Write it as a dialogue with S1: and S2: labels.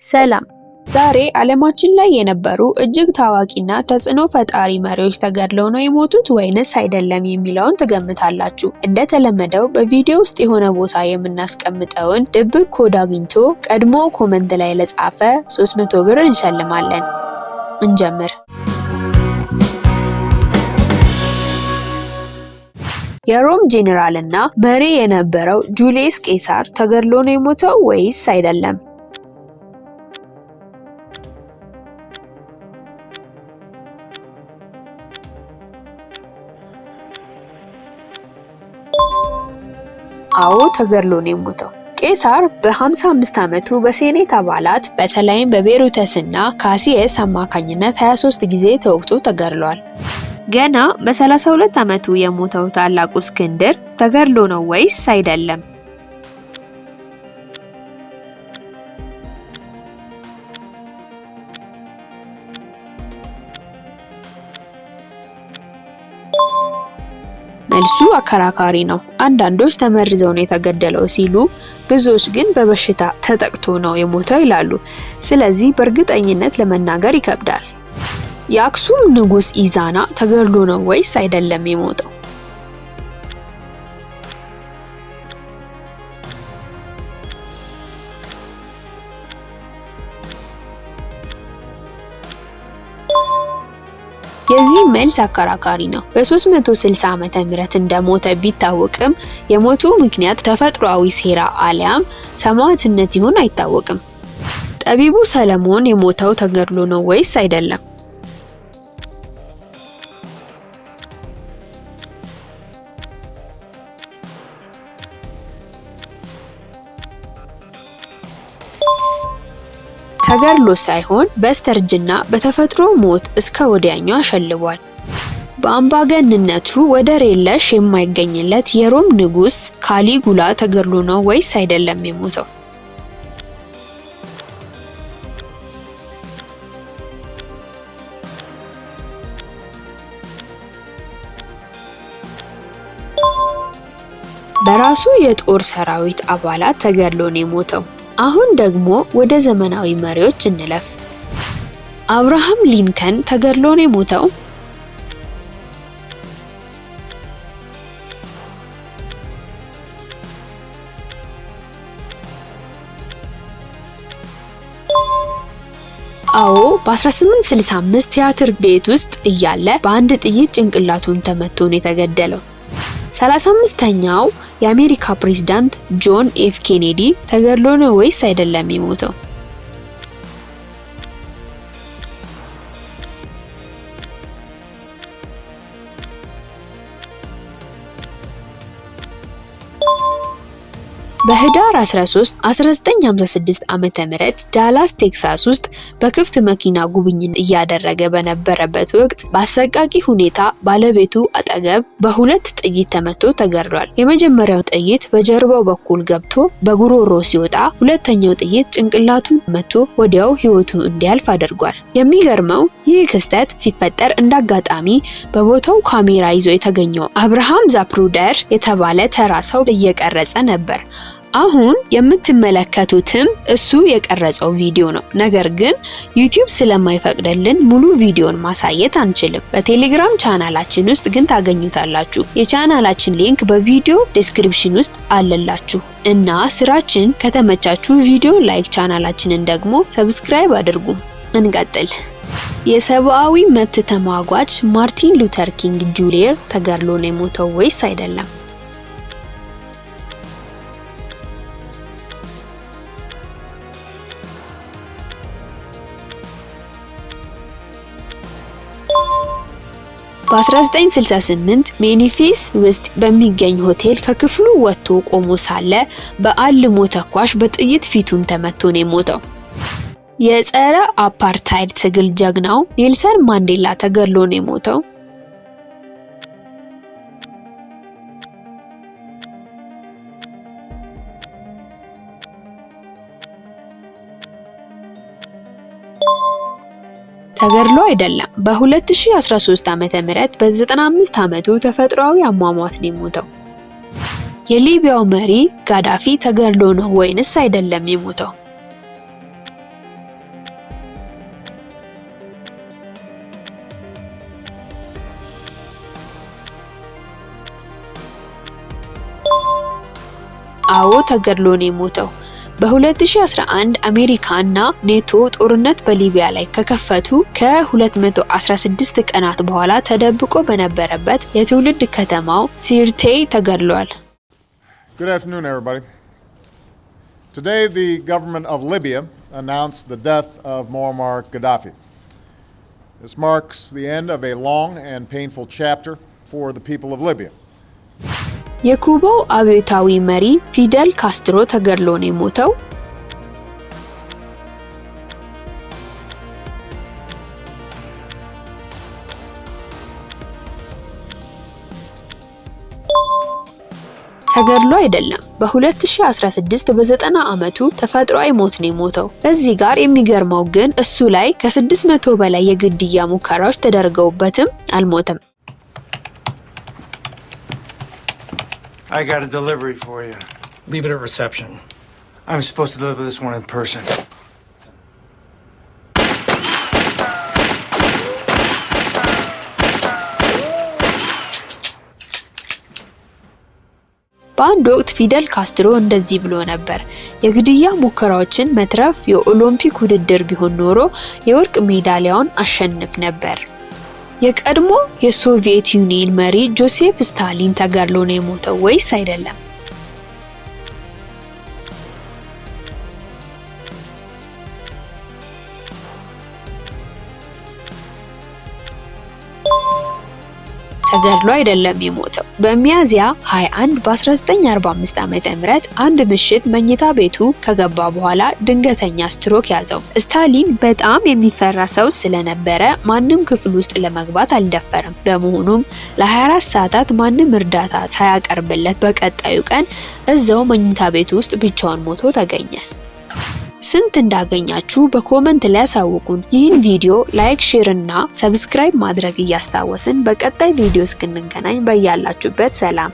S1: ሰላም። ዛሬ ዓለማችን ላይ የነበሩ እጅግ ታዋቂና ተጽዕኖ ፈጣሪ መሪዎች ተገድለው ነው የሞቱት ወይንስ አይደለም የሚለውን ትገምታላችሁ? እንደተለመደው በቪዲዮ ውስጥ የሆነ ቦታ የምናስቀምጠውን ድብቅ ኮድ አግኝቶ ቀድሞ ኮመንት ላይ ለጻፈ 300 ብር እንሸልማለን። እንጀምር። የሮም ጄኔራል እና መሪ የነበረው ጁሊየስ ቄሳር ተገድሎ ነው የሞተው ወይስ አይደለም? አዎ ተገድሎ ነው የሞተው። ቄሳር በ55 ዓመቱ በሴኔት አባላት በተለይም በቤሩተስ እና ካሲየስ አማካኝነት 23 ጊዜ ተወግቶ ተገድሏል። ገና በ32 ዓመቱ የሞተው ታላቁ እስክንድር ተገድሎ ነው ወይስ አይደለም? መልሱ አከራካሪ ነው። አንዳንዶች ተመርዘው ነው የተገደለው ሲሉ፣ ብዙዎች ግን በበሽታ ተጠቅቶ ነው የሞተው ይላሉ። ስለዚህ በእርግጠኝነት ለመናገር ይከብዳል። የአክሱም ንጉስ ኢዛና ተገድሎ ነው ወይስ አይደለም የሞተው? የዚህ መልስ አከራካሪ ነው። በ360 ዓመተ ምህረት እንደሞተ ቢታወቅም የሞቱ ምክንያት ተፈጥሯዊ ሴራ አሊያም ሰማዕትነት ይሁን አይታወቅም። ጠቢቡ ሰለሞን የሞተው ተገድሎ ነው ወይስ አይደለም? ተገድሎ ሳይሆን በስተርጅና በተፈጥሮ ሞት እስከ ወዲያኛው አሸልቧል። በአምባገንነቱ ወደር የለሽ የማይገኝለት የሮም ንጉስ ካሊጉላ ተገድሎ ነው ወይስ አይደለም የሞተው? በራሱ የጦር ሰራዊት አባላት ተገድሎ ነው የሞተው። አሁን ደግሞ ወደ ዘመናዊ መሪዎች እንለፍ። አብርሃም ሊንከን ተገድሎ ነው የሞተው? አዎ በ1865 ቲያትር ቤት ውስጥ እያለ በአንድ ጥይት ጭንቅላቱን ተመቶ ነው የተገደለው። 35ኛው የአሜሪካ ፕሬዝዳንት ጆን ኤፍ ኬኔዲ ተገድሎ ነው ወይስ አይደለም የሞተው? በህዳር 13 1956 ዓመተ ምህረት ዳላስ ቴክሳስ ውስጥ በክፍት መኪና ጉብኝት እያደረገ በነበረበት ወቅት በአሰቃቂ ሁኔታ ባለቤቱ አጠገብ በሁለት ጥይት ተመቶ ተገድሏል። የመጀመሪያው ጥይት በጀርባው በኩል ገብቶ በጉሮሮ ሲወጣ፣ ሁለተኛው ጥይት ጭንቅላቱን መቶ ወዲያው ህይወቱ እንዲያልፍ አድርጓል። የሚገርመው ይህ ክስተት ሲፈጠር እንዳጋጣሚ በቦታው ካሜራ ይዞ የተገኘው አብርሃም ዛፕሩደር የተባለ ተራ ሰው እየቀረጸ ነበር። አሁን የምትመለከቱትም እሱ የቀረጸው ቪዲዮ ነው። ነገር ግን ዩቲዩብ ስለማይፈቅድልን ሙሉ ቪዲዮን ማሳየት አንችልም። በቴሌግራም ቻናላችን ውስጥ ግን ታገኙታላችሁ። የቻናላችን ሊንክ በቪዲዮ ዲስክሪፕሽን ውስጥ አለላችሁ እና ስራችን ከተመቻችሁ ቪዲዮ ላይክ፣ ቻናላችንን ደግሞ ሰብስክራይብ አድርጉ። እንቀጥል። የሰብአዊ መብት ተሟጋች ማርቲን ሉተር ኪንግ ጁኒየር ተገድሎ ነው የሞተው ወይስ አይደለም? በ1968 ሜኒፊስ ውስጥ በሚገኝ ሆቴል ከክፍሉ ወጥቶ ቆሞ ሳለ በአልሞ ተኳሽ በጥይት ፊቱን ተመቶ ነው የሞተው። የጸረ አፓርታይድ ትግል ጀግናው ኔልሰን ማንዴላ ተገድሎ ነው የሞተው? ተገድሎ አይደለም። በ2013 ዓመተ ምህረት በ95 ዓመቱ ተፈጥሯዊ አሟሟት ነው የሞተው። የሊቢያው መሪ ጋዳፊ ተገድሎ ነው ወይንስ አይደለም የሞተው? አዎ ተገድሎ ነው የሞተው። በ2011 አሜሪካና ኔቶ ጦርነት በሊቢያ ላይ ከከፈቱ ከ216 ቀናት በኋላ ተደብቆ በነበረበት የትውልድ ከተማው ሲርቴ ተገድሏል።
S2: Good afternoon, everybody. Today, the government of Libya announced the death of Muammar Gaddafi. This marks the end of a long and painful chapter for the people of Libya.
S1: የኩባው አብዮታዊ መሪ ፊደል ካስትሮ ተገድሎ ነው የሞተው። ተገድሎ አይደለም። በ2016 በ90 ዓመቱ ተፈጥሯዊ ሞት ነው የሞተው። እዚህ ጋር የሚገርመው ግን እሱ ላይ ከ600 በላይ የግድያ ሙከራዎች ተደርገውበትም አልሞተም።
S3: I got a delivery for you.
S4: Leave it at reception.
S3: I'm supposed to deliver this one in person.
S1: በአንድ ወቅት ፊደል ካስትሮ እንደዚህ ብሎ ነበር፣ የግድያ ሙከራዎችን መትረፍ የኦሎምፒክ ውድድር ቢሆን ኖሮ የወርቅ ሜዳሊያውን አሸንፍ ነበር። የቀድሞ የሶቪየት ዩኒየን መሪ ጆሴፍ ስታሊን ተገድሎ ነው የሞተው ወይስ አይደለም? ተገድሎ አይደለም የሞተው። በሚያዚያ 21 በ1945 ዓመተ ምህረት አንድ ምሽት መኝታ ቤቱ ከገባ በኋላ ድንገተኛ ስትሮክ ያዘው። ስታሊን በጣም የሚፈራ ሰው ስለነበረ ማንም ክፍል ውስጥ ለመግባት አልደፈረም። በመሆኑም ለ24 ሰዓታት ማንም እርዳታ ሳያቀርብለት በቀጣዩ ቀን እዛው መኝታ ቤቱ ውስጥ ብቻውን ሞቶ ተገኘ። ስንት እንዳገኛችሁ በኮመንት ላይ አሳውቁን። ይህን ቪዲዮ ላይክ፣ ሼር እና ሰብስክራይብ ማድረግ እያስታወስን በቀጣይ ቪዲዮ እስክንገናኝ በያላችሁበት ሰላም